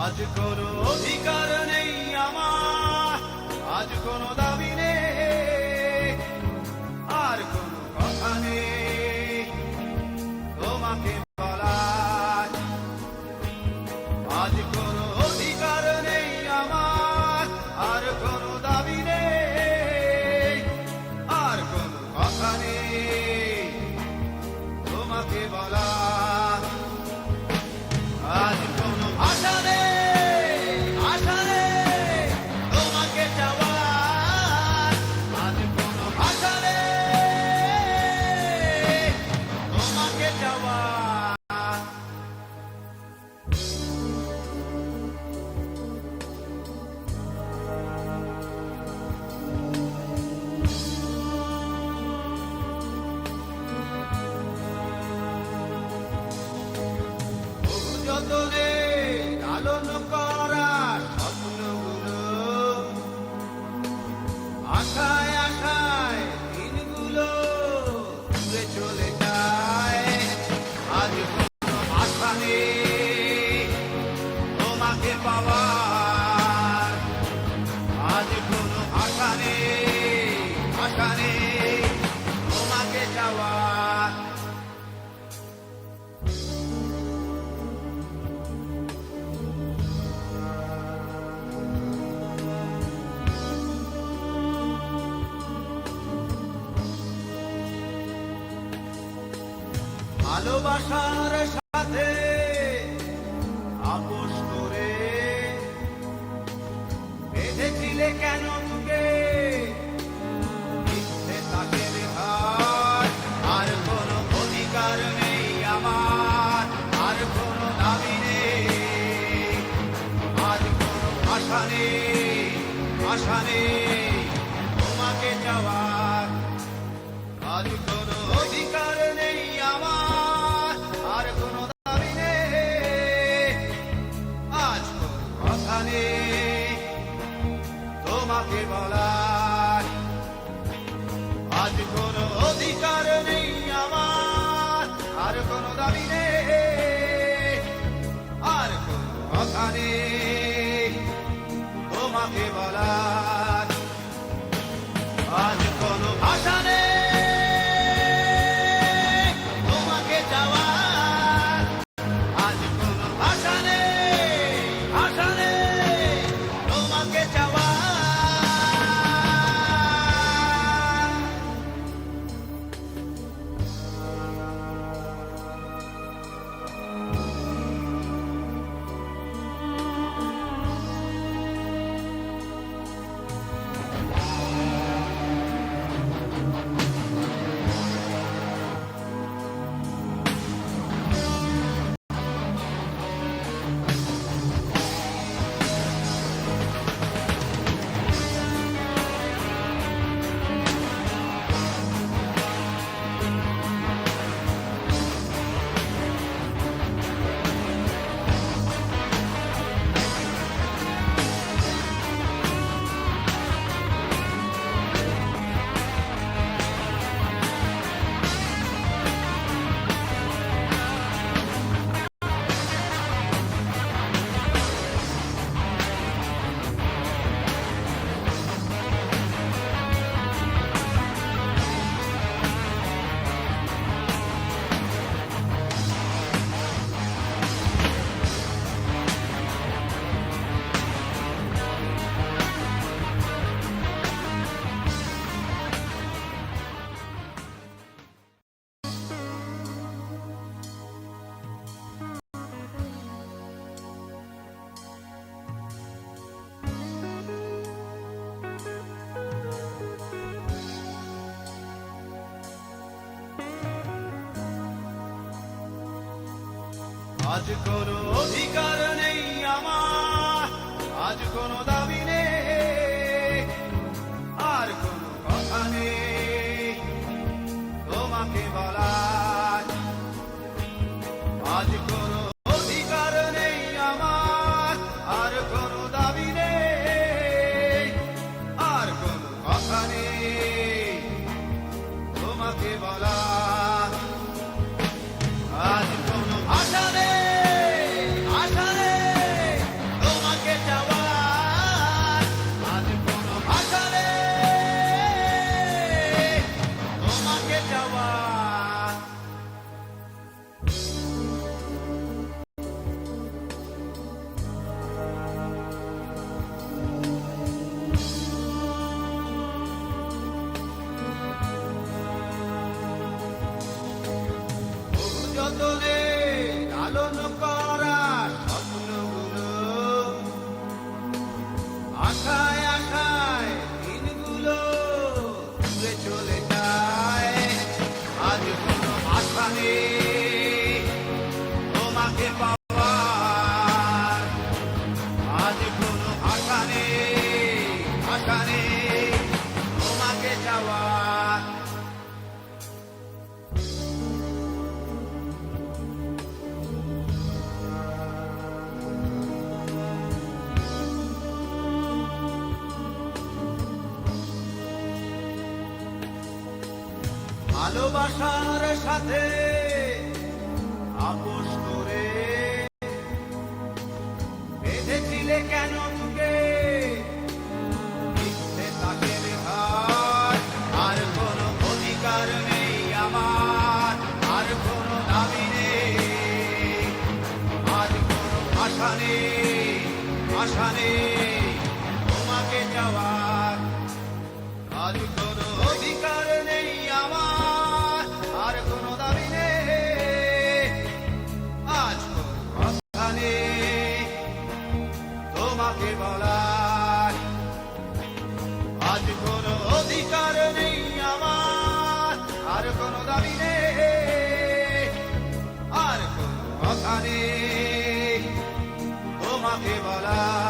আজ কোনো অধিকার নেই আমার, আজ কোনো দাবি নেই, আর কোনো কথা নেই তোমাকে বলার। আজ কোনো অধিকার নেই আমার, আর কোনো দাবি নেই, আর কোনো কথা নেই তোমাকে বলার। আজ কোনো ভাষা নেই, আশা নেই তোমাকে চাওয়ার। আজ কোনো ভাষা নেই তোমাকে চাওয়ার। যতনে লালন করা স্বপ্নগুলো, আশায় আশায় দিনগুলো দূরে চলে যায়। আজ কোনো আশা নেই তোমাকে পাওয়ার। আজ কোনো আশা নেই, আশা নেই তোমাকে চাওয়ার। ভালোবাসার সাথে আপোষ করে বেঁধেছিলে কেন তোকে মিথ্যে তাকের ঘাট। আর কোনো অধিকার নেই আমার, আর কোনো দাবি নেই, আজ কোনো আশা নেই, আশা নেই তোমাকে চাওয়ার। আজ কোনো অধিকার নেই আমার, আর কোনো দাবি নেই, আজ কোনো কথা নেই তোমাকে বলার। আজ কোনো অধিকার নেই আমার, আর কোনো দাবি নেই, আর কোনো কথা নেই তোমাকে বলার। আজ কোনো ভাষা নেই তোমাকে চাওয়ার। আজ কোনো ভাষা নেই, ভাষা নেই তোমাকে চাওয়ার। আজ কোনো অধিকার নেই আমার, আজ কোনো দাবি নেই, আর কোনো কথা নেই তোমাকে বলার। আজ কোনো অধিকার নেই আমার, আর কোনো দাবি নেই, আর কোনো কথা নেই তোমাকে বলার। আজ কোনো ভাষা নেই, আশা নেই তোমাকে পাওয়ার আজ কোনো আশা নেই, আশা নেই তোমাকে যাওয়ার। ভালোবাসার সাথে আপোষ করে বেঁধেছিলে কেন তোকে মিথ্যে তাকে বেহার। আর কোনো অধিকার নেই আমার, আর কোনো দাবি নেই, আজ কোনো আশা নেই, আশা নেই তোমাকে যাওয়ার। আজ কোনো অধিকার নেই আমার, আর কোনো দাবি নেই, আজ কোনো কথা নেই তোমাকে বলার। আজ কোনো অধিকার নেই আমার, আর কোনো দাবি নেই, আর কোনো কথা নেই তোমাকে বলার।